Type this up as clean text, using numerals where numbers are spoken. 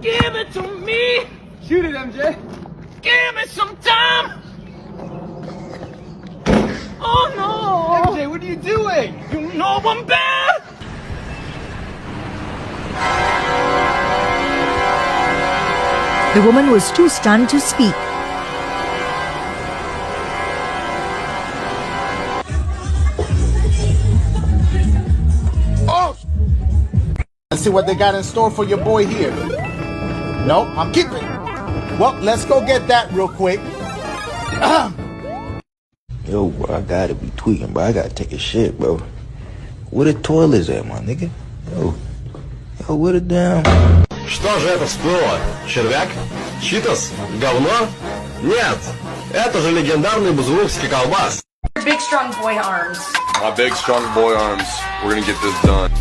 Give it to me. Shoot it, MJ. Give me some time. Oh no. MJ, what are you doing? You know I'm bad. The woman was too stunned to speak. Oh! Let's see what they got in store for your boy here. Nope, I'm keeping. Well, let's go get that real quick. Yo, bro, I gotta be tweaking, bro. I gotta take a shit, bro. Where the toilet's at, my nigga? Yo, where the damn... Что же это всплыло? Червяк? Читос? Говно? Нет, это же легендарный бузулукский колбас. Big strong boy arms. My big strong boy arms. We're gonna get this done.